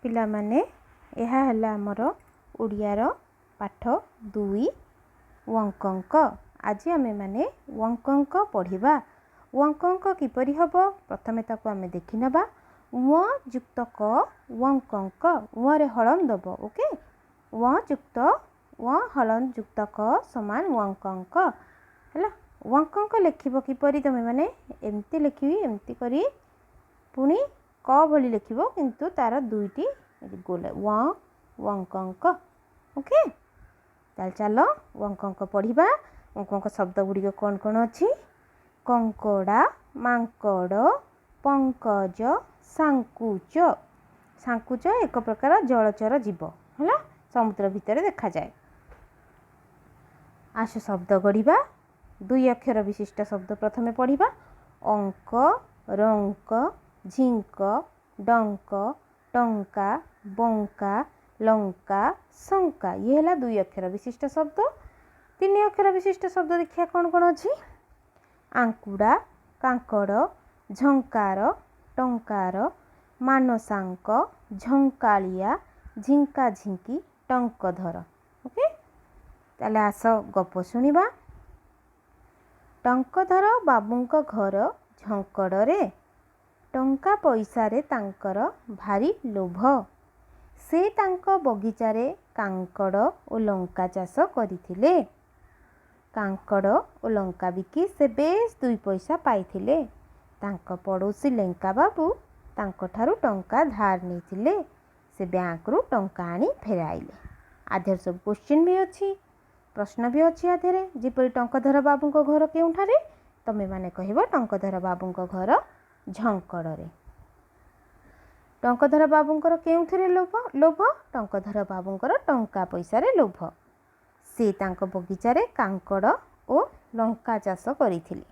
पिलामाने यह है आमर ओडियार पाठ 2 वंकंक। आज आमे माने वंकंक पढ़िबा। वंकंक किपरि हबो प्रथमे ताको आमे देखि नबा। व युक्त क वंकंक व रे हलन दबो। ओके व युक्त व हलन युक्त क समान वंकंक हैला। वंकंक लिखिबो किपरि तमे माने एमती लिखिबी एमती करी पुनी क भली लिखिबो किंतु तार दुईटी गोल व वंकंक। ओके ताल चलो वंकंक पढ़िबा। वंकंक शब्द गुडी कौन कौन अछि? कंकड़ा, मांकड़, पंकज, सांकुच। सांकुच एक प्रकार जलचर जीव हैला, समुद्र भितर देखा जाए। आस शब्द गढ़िबा। 2 अक्षर विशिष्ट शब्द प्रथमे पढ़िबा। अंक, रंक, झिंक, डंक, टंका, बंका, लंका, शंका। ये है 2 अक्षर विशिष्ट शब्द। 3 अक्षर विशिष्ट शब्द देखिए कौन कौन अच्छी? आंकुड़ा, कांकड़, झंकार, टंकार, मानसांक, झंकालिया, झिंका झिंकी, टंकधर। ओके ताले आस गप शुणिबा। टंकधर बाबूंक घर झंकड़े, टंका पैसारे तांकर भारी लोभ। से तांक बगीचारे कांकड़ और लंका चाष करिथिले। कांकड़ और लंका बिकी से बेस 2 पैसा पाइथिले। तांक पड़ोसी लेंका बाबू तांको ठारू टंका धार नेथिले। से बैंक रु टंका आनी फेराइले। आधर सब क्वेश्चन भी अच्छी, प्रश्न भी अच्छी आधेरे। जेपरि टंकधर बाबूंक घर केउठारे? तमे माने कहिबो टंकधर बाबूंक घर झंकड़े। टंकधर बाबूंकर केउथिरे लोभ? टंकधर बाबूंकर टंका पैसारे लोभ। से तांक बगीचारे कांकड़ और लंका चाष करिथिले।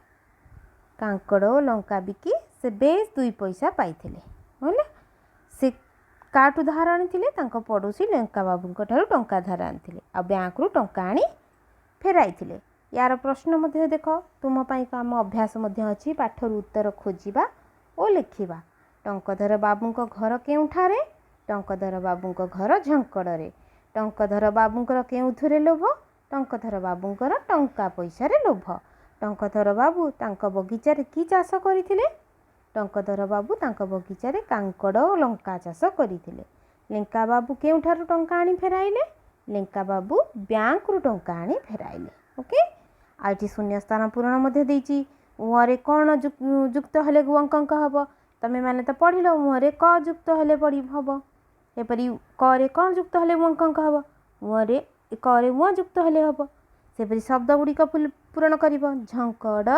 कांकड़ और लंका बिकी से बेस 2 पैसा पाइथिले। बोले से काटू धार आनिथिले? तांक पड़ोसी लंका बाबूंक ठारू टंका धार आनिथिले। आ बैंक रु टंका आनी फेराइथिले। यार प्रश्न मध्य देख तुम पाई काम अभ्यास मध्य अछि। पाठर उत्तर खोजिबा और लिखिबा। टंकधर बाबूंक घर केउठारे? टंकधर बाबूंक घर झंकड़े। टंकधर बाबूंकर केउथुरे लोभ? टंकधर बाबूंकर टंका पैसारे लोभ। टंकधर बाबू तांक बगीचारे की चाष करिथिले? टंकधर बाबू तांक बगीचारे कांकड़ और लंका चाष करिथिले। लेंका बाबू केउठारू टंका आनी फेराइले? लेंका बाबू बैंक रु टंका आनी फेराइले। ओके आइटी शून्य स्थान पूरण मध्य देइची। उहरे कौन युक्त हेले वंकंक हबो? तमे माने तो पढ़िल। उहरे क युक्त हेले पढ़ी हबो। एपरि क रे कौन युक्त हेले वंकंक हबो? उहरे क रे व युक्त हेले हबो। सेपरि शब्द गुडी पूरण करिबो। झंकड़,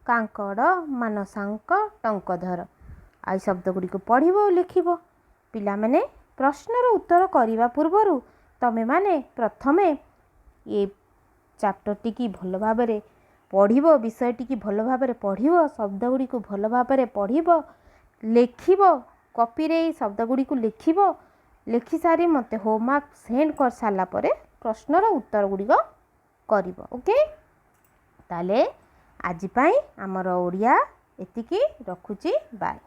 कांकड़, मानसांक, टंकधर। आई शब्द गुडी पढ़िबो लिखिबो। पिला माने प्रश्नर उत्तर करिबा पूर्वरु तमे माने प्रथमे ये चैप्टर टी की भल भाबरे पढ़िबो। विषय टी की भल भाबरे पढ़िबो। शब्द गुडी को भल भाबरे पढ़िबो, लिखिबो। कॉपी रे शब्द गुडी को लिखिबो। लिखि सारी मते होमवर्क सेंड कर साला परे प्रश्नर उत्तर गुडी करिबो। ओके ताले आज पाई हमर ओडिया एतिकी रखुची। बाय।